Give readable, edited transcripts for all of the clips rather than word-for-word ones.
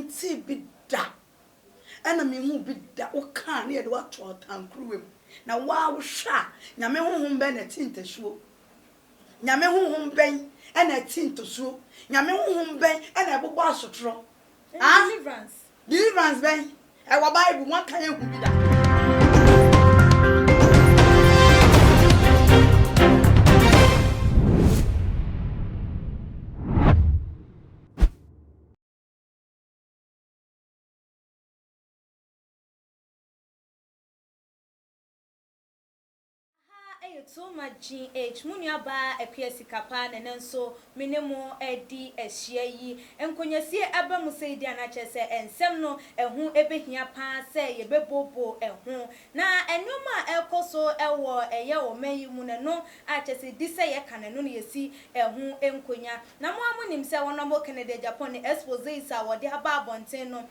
minti bida. Ena me hu bida o kan ne de wa to tankruwem. Na wa wo hwa, nyame honhom be na tintesuo. Nyame honhom ben ena tintosuo. Nyame honhom ben ena ebobọ asotro. Ah, deliverance ben. E wa Bible one kan ehu bida. So much GH Muniaba epiesi kapa nenso minimo edi ehye enkonyasie aba musedi anachese ensem no ehu ebehia pa se yebebobo ehu na enoma ekoso ewo eye o mayi mu ne no achese dise ye kaneno ne yesi ehu enkonya na mo amunim se wono mo Canada Japan expose isa wode aba abonten no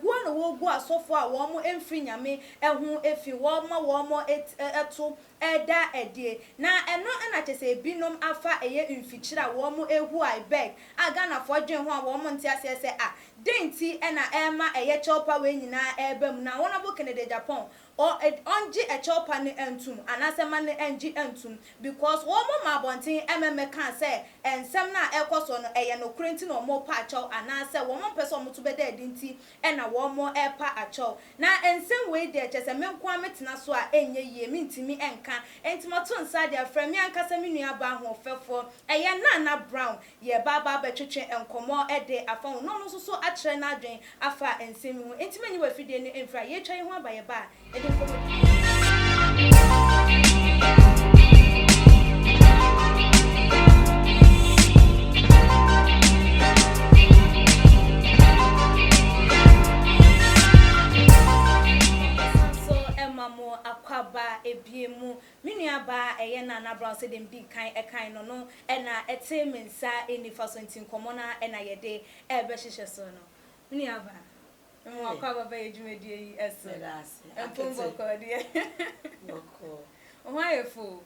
guo no wo gu asofo a wo mo emfri nyame ehu efi wo mo eto eda edie na eno enachese binom afa eye mfichira wo mo ehu I beg aga na fodwen ho a wo mo nti asese denti ena ema eye chopa we nyina ebam na wona bo Canada Japan or onji a chopa ne entum anasema ne enji entum because wo mo mabonten ememe kan say ensem na ekoso no eye no krenti no mo pa acho anase wo mo pese mo to beda edinti ena wo mo epa acho na ensem we de chese menko ametena so a enye yie mintimi enka entimato nsa de aframi ankasa menua ba ho fefo eye na brown ye baba betwetwe enkomo ede afa no no so akere na adwen afa ensem hu entimanyi wa fidie ne emfra ye twan ho abaye ba ede fo akwaba ebiemu minuaba eye na brown se dem big kan no na ete mensa enifa so ntinkomo na na yede ebe hihye so no minuaba mo akwaba ba ejumedi yi eso empombo ko de boko ohayefo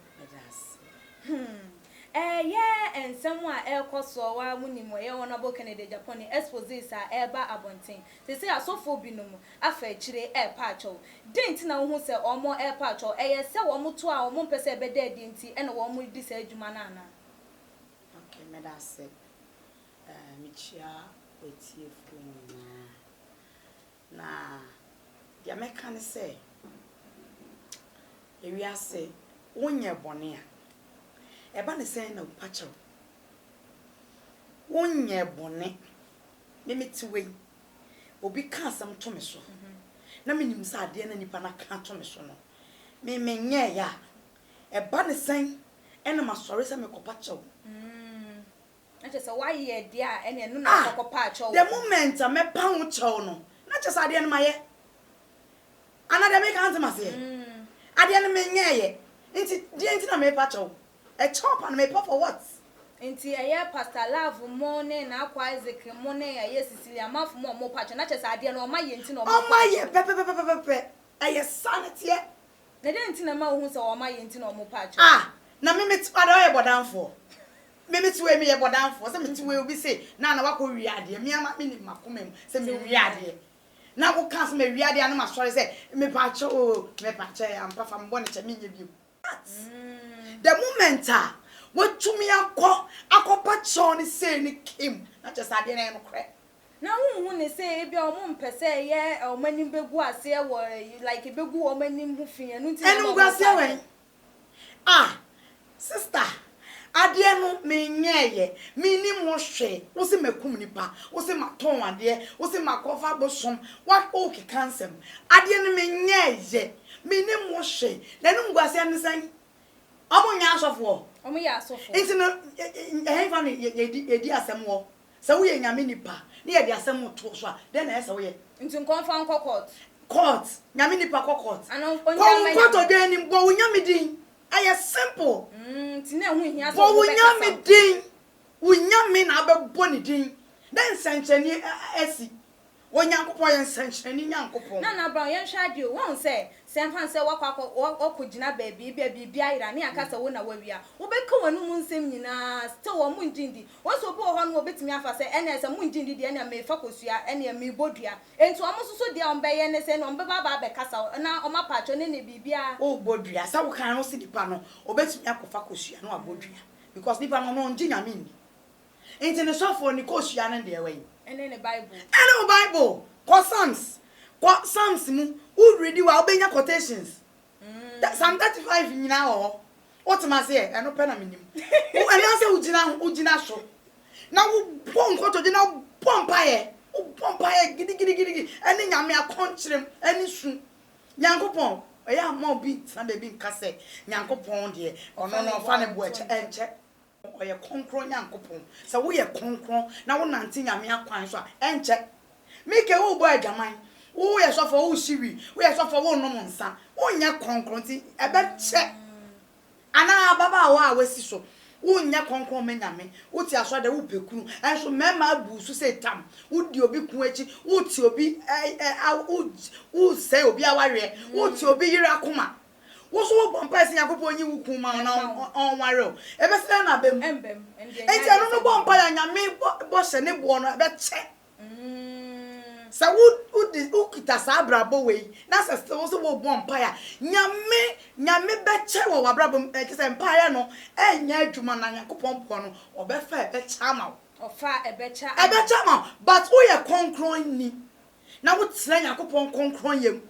ensem a ekoso wa munimo ye wona bo Canada Japan expose sa eba abonten se asofo binom afa akire epa acho dent na wo hu se omo epa acho eye se wo moto a omo pese beda adi nti ene wo mo di sa adwuma na ana okay medase michia wetie fu na dia meka ne se ewiase wonye bone a eba ne sen na upacho wonye bone memetiwe obi ka asam to me so na menim sa ade na nipa na ka to me so no me menye ya eba ne sen ena masore se me kopacho ache se why ye dia ene no na kopacho the moment me pa hu chew no na che sa ade na maye anade me ka ntama se ade na menye ye nti die nti na me pa chew a chop and me for what? Enti eye Pastor Love mo ne na akwa Isaac mo ne eye Cecilia maf mo patch na chese ade na o ma ye nti na o ma ye pepepepepepe eye sanity e na de nti na ma wo hu se o ma ye nti na o mo patch na me meti kwada ye bodanfo me meti we me ye bodanfo se meti we obi se na wako wi ade me ama me ni makomem se me wi ade na wo kan se me wi ade na ma sori se me patch me patch am pa fa mbo ne che me nye bi the moment what to me akọ patch say ni kim na just ade na no kre na hu ne say e bia o mo mpese ye o manim begu ase e wo like begu o manim hu fie no nti enu gwase wen sister ade no me nyeye me ni mo hwe wo se makum nipa wo se maton ade wo se makofa bosom wa o ki cancel ade no me nyeye me ni mo hwe na enu gwase ne san omo nya asofo omo ya asofo nti no ehfa no ye asem wo se wo ye nyame nipa ne ye di asem to so a den na ye se wo ye nti nkonfa court nyame nipa court court oden ni bo wo nyame din aye simple nti na hu hia so wo nyame din wo nyame na abebo ni din den sanchani asi Onyankopon yen sanchani nyankopon na bra yen hwade o won se semfan se wakogina bia ira ne akasa wo na wawia wo beka wanu mu nsem nyina still wo mundindi wo so bo ho no obetimi afa se ene se mundindi de ene me fakosua ene me bodua enti omo soso de on be ye ne se no on be baba be kasa na o mapacho ne bibia o bodua sa wo kan no si dipa no obetimi akofa kosua no abodua because dipa no no nginya mini enti ne sofo ni kosua ne de we ene ne bible Bible ko Psalms mu who read wa obenya quotations Psalm 35 nyina ho what ma say eno pe na minim wo ena say ugina so na wo pon koto gina pompa ye gidi eni nyame akonkyerem eni su nyankopon oya ma obi na baby nka say nyankopon de ono no fa ne bo enche oye konkron nyankopon say wo ye konkron na wo nante nyame akwan so enche mike wo bo adwaman wo ye so for wo shiwi wo ye so for wo no monsa wo nya konkron ti ebe che ana baba wa awasi so wo nya konkron menyame wo ti aso de wo pekunu enso mema abu so se tam wo di obi kun echi wo ti obi wo say obi aware wo ti obi yira akoma wo so wo bompa ese yakopon nyi wo kun ma na on ware o ebe se na bem enti anu no bompa ya nyame bo se ne bo no ebe che sa wo kita sa brabo we na sa so wo bompa ya nyame be che wo wabrabo ke se mpa ya no enya adwuma na yakopon bo no obefa ebe cha ma ofa ebe cha ma but wo ye konkron ni na wo tsena yakopon konkron yem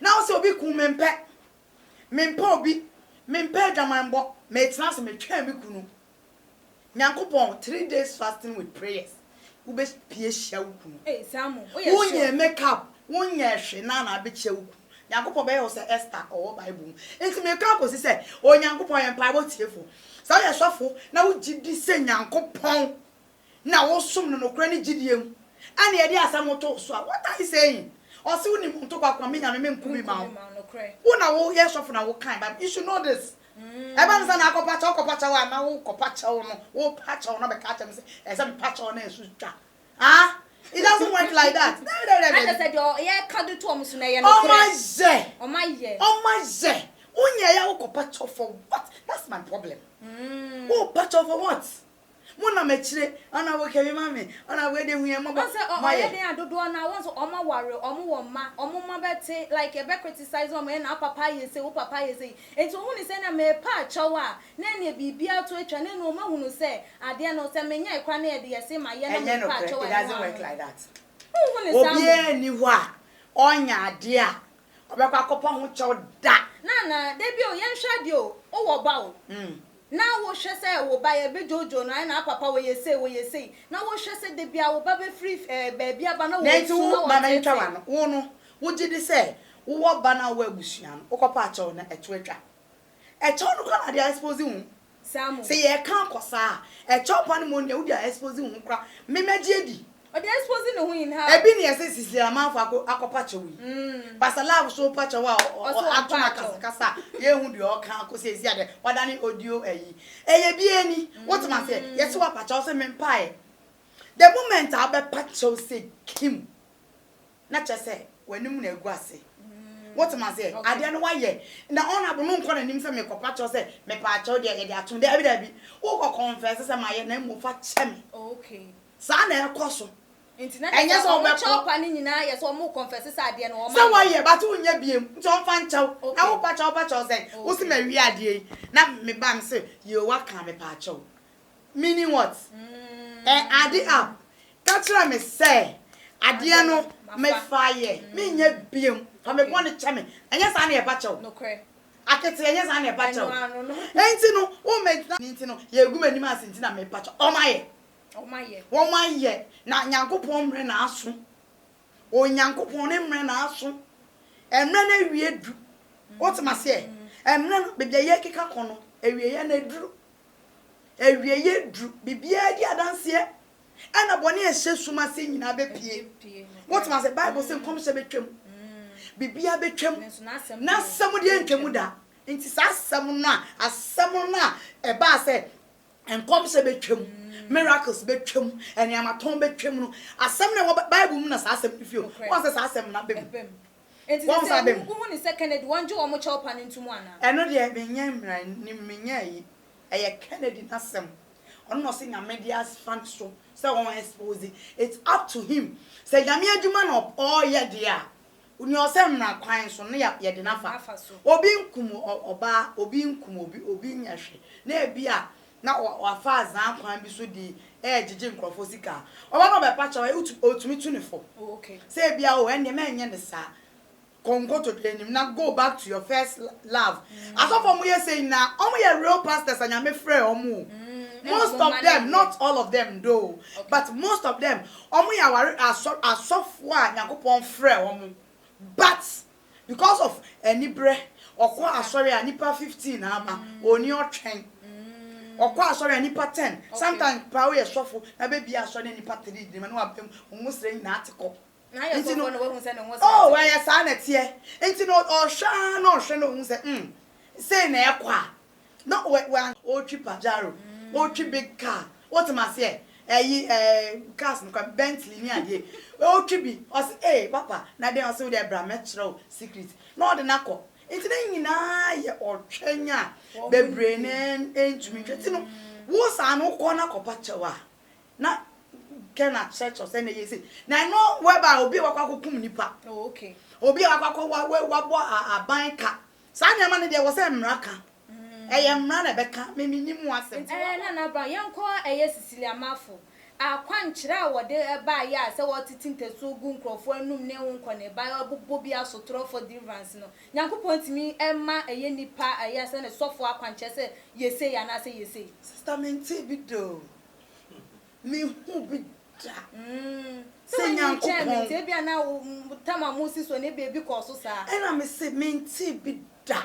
na wo se obi kun mempe obi mempe adwamanbo me tsena se me twa me kunu yakopon 3 days fasting with prayers ube pie hia ukunu Samu wonye makeup wonye hwe na be chia ukunu yakopon be yo se Esther or Bible enti makeup o se onyankopon ye mpa bo tiefo sa ye sofo na wo gidi se nyankopon na wo som no nokra ne gidiem ane ye de asam to so what are you saying o se woni mto kwa me nyame me nkumi ma wo na wo ye sofo na wo kan but you should know this eba nza na akopacha wa na wo kopacha no wo pacha no be ka chem say e say pacha no esu twa it doesn't work like that I said yo ye ka do to omusu na ye no o my je unye ya wo kopacha for what that's my problem wo pacha for what muna mechire ana wo kebi mami ana we de hu ye mo ba o ye de adodo na won so omo ware omo wo ma omo ma bete like e be criticize omo na papa ye say wo papa ye say enti hu ni say na me pa chawa na ne bibia to atwa ne no ma hu no say ade na say menya ikwa na ye de ye say ma ye na me pa chawa it doesn't work like that obi ni hu a onya ade a obekwa kopa hu chaw da na debi o ye nhwade o wo ba o na wo hwe se wo ba ye be jojo na papa wo ye say na wo hwe se de bia wo ba be free ba bia ba na wo so mama ntwa no wo no wo gidi se wo ba na wo abusua no wo kopa acho na eto atwa echo no kana dia expose hu Samu se ye kan kosa echo pa no mo ne wo dia expose hu kra me megie di o dia expose no hu in ha ebi ne ese sisi amanfo akopa acho wi pasalav so pa acho wa atuma kasa ye hu de o kan ko se ezi ade wadani audio eye bi eni what ma say yes wa pa acho se me pai the moment abe pa acho se kim na che se wanum na egu ase what ma say ade no wa ye na honorable no nko na nim se me kopa acho se me pa acho de ye de ato de abi wo ko confess se ma ye na mo fa che me okay sa na ekoso enye so be chopa ni nyina ye so mo confess sa ade no o ma sa wa ye but unya biem nti on fa nchaw na wo pa chaw say wo se ma wi ade na me ba me say ye wa kan me pa chaw meaning what ade up ka tira me say ade no me fa ye me nya biem fa me bo ne cha me enye sa na ye pa chaw no kre akete enye sa na ye pa chaw enti no wo me enti no ye gu manim asinti na me pa chaw o ma ye na nyankopon mre na aso o nyankopon ne mre na aso emre na wie du what ma say emre no bibia ye keka kono ewie ye na duru ewie ye duru bibia di adanse ana bone e hyesuma se nyina be pie what ma say bible say kom se betwam bibia betwam na sam de ntwam da nti sa asam no a e ba say and come say betwam miracles betwam and yamaton betwam no asem na Bible mu na sa asem if you once say asem na bem once abem who ni second one jo omo chop pan into mu ana eno de menya mra ni menya yi eye Kennedy na asem ono no say na media's fan so say won expose it's up to him say nyame adwuma na all ye dia uni osem na kwan so ne ye de nafa obi nkum oba obi nkum obi nyahwe na ebia na wafa azan kwan bi so di ejije nkrofo sika oba no be pacha otumi tunifo okay say ebia o enne me nye ne sa kongo to denim na go back to your first love asofo mu ye say na omo ye real pastors anyame frɛ omo most of them not all of them though but most of them omo ya ware asofo a yakopon frɛ omo but because of enibre okwa asori a nipa 15 na ama oni otwen okwa asori a nipa 10 sometimes pa we sofo na be bia asori nipa 3 di me no abem omusre na atiko na ya sofo no we hu se no wo oh why ya sa na tie enti no ohwa no ohwe no hu se say na ekwa no we otwi pajaro otwi big car what am I say cars no Bentley ni ade otwi bi o say papa na dey o say we bra metro secret no de nako enti na nyina ye otwenya bebre ne entumi tweti no wo sa no ko na kopa chewa na Kena church or say na yesi na no whereby obi wakwa kokum nipa okay obi wakwa wabo aban ka sa nyama ne de wo say mraka eye mra na beka memi nimu asem na bra yanko eye Cecilia Mafo akwankyira wode ba ya se wotiti nteso gu nkrofo anum ne wonko ne ba obobo bia sotro for deliverance no nyankopon timi emma eye nipa eye se ne sofo akwanche se yese ya na se yese sister menti bido mi hu bi da se nyankopon te bia na tama musi so ne bebi koso sa ena me se menti bi da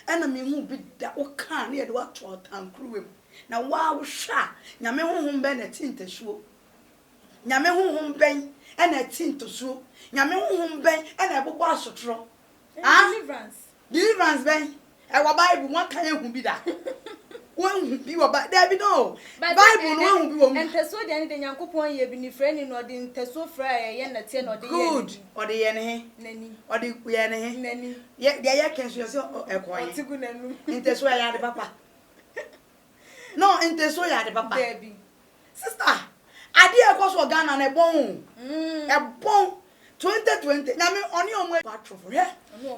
ena me hu bi da o kan ne de wa to tankruwem na wa wo hwa nyame honhom ben na tintesuo nyame honhom ben na tintesuo nyame honhom ben na ebobo asotro deliverance ben e wa Bible one kan ehu bi da one bi wa there be no Bible no ehu bi wo enteso de ne nyankopon ye bi ni freni no de enteso fra ye na tie no de ye good o de ye ne he nani o de ye ne he nani ye de ye kenso ye so ekon ye tigu nanu enteso ya de papa no enteso ya de papa baby sister ade e koso Ghana na ebon 2020 nyame oni omo patrol for he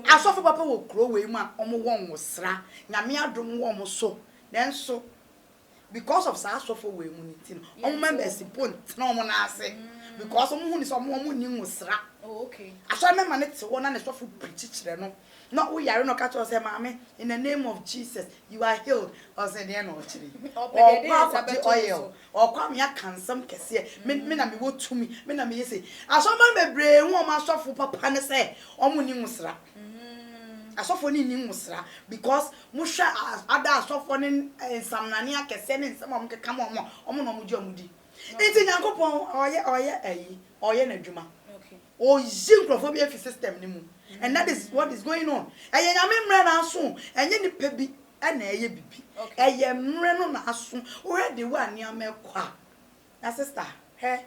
asofo papa wo kro we mu a omo won wo sra nyame adom wo omo so then so because of sa asofo we mu ni ti no omo members pon na omo na ase because omo hu ni so omo ni wo sra okay aso me ma ne te wo na ne sofo preach kire no no we yare no catch us say mama in the name of Jesus you are healed or say there no chiri or oil or come ya cansam kese me na me wo tumi me na me yese aso ma bebre hu o ma sofo papa ne say omo ni nwusra asofo ni nwusra because musha ada asofo ni samnani akese ni nsam om keka mo no mo ji omudi enti nyankopon oye na dwuma okay o zinkrofobia fi system ni mu and that is what is going on eye nyame mre na aso enye ni pebi na eye bibi eye mre no na aso already wa ni amekwa na sister he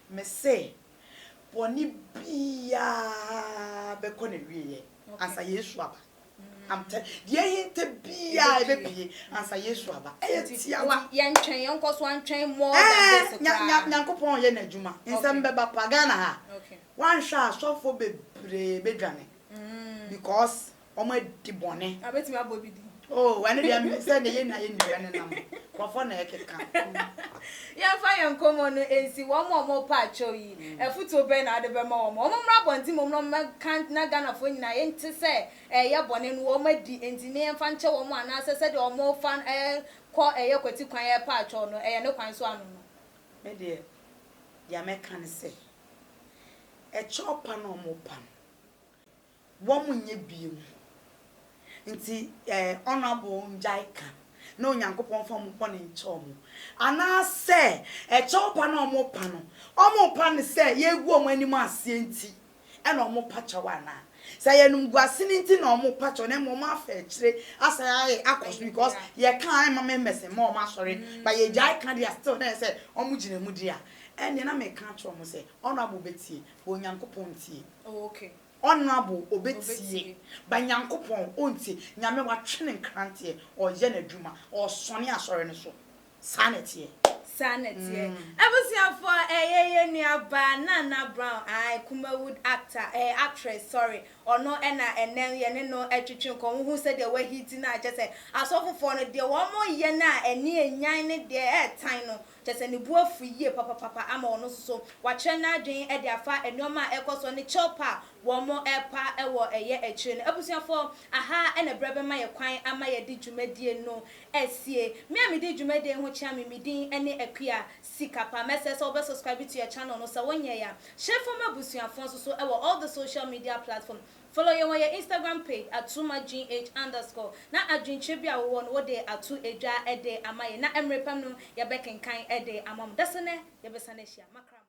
me say boni bia be ko na wiye ansa Yesu aba am tell die hinte bia be pie ansa Yesu aba eye tiawa ye ntwen ye nkoso antwen more than this nyankopon ye na dwuma nsem be ba pagana ha okay one shot sofo bebre bedwane because omo di bone abeti ma bobidi oh when they say na ye na nam kwafo na ekeka ya fa yan komo no ensi wo mo pa cho yi efuto be na ade be ma wo mo mra bonti mo no kan na Ghana fo nyina ye nti se ye bone no wo ma di enti ne fa nche wo mo ana se de wo mo fan ko ye kwati kwan ye pa cho no ye ne kwan so anu no me de ya me kan se e chopa no mo pan wo mo nye biem nti honorable Njaika no nyankopon fam pon ncho mo ana se e chopa no mo pan se ye gu omo anim ase nti e no mo pa chawa na say enum guasini nti na omo pacho na mo ma fa kire asa ya akos because ye kan ma members mo ma sorry but ye jai kan dia still na say omo gina mu dia ene na me kan tro mo say honorable betie onyankopon tie okay honorable obetie ba nyankopon onti nyame wa twene nkrante o ye na dwuma o sone asore ne so sanity sanity ebusia for eyeye ni aba Nana Brown Kumawood actor actress sorry ono na enen ye ne no etwetwe nko hu se de wa hiti na je se asofofo no de wo mo ye na eni enyan ne de time no je se ne buafu yie papa ama ono so wa kire na adwen e de afa enoma ekoso ne chopa wo mo epa ewo eye ekire no ebusia for aha ena brebe ma ye kwan ama ye di dwumadie no esie me di dwumadie ho chia me din ene akua sikapa message so be subscribe to your channel no so wonye ya share for mabusuafo so ewo all the social media platforms. Follow you on your Instagram page @tumagh_. Na adwinche bia wo no de atu edwa ede amaye na emrepam no ye bekenkan ede amam dasene ye besane hia makram.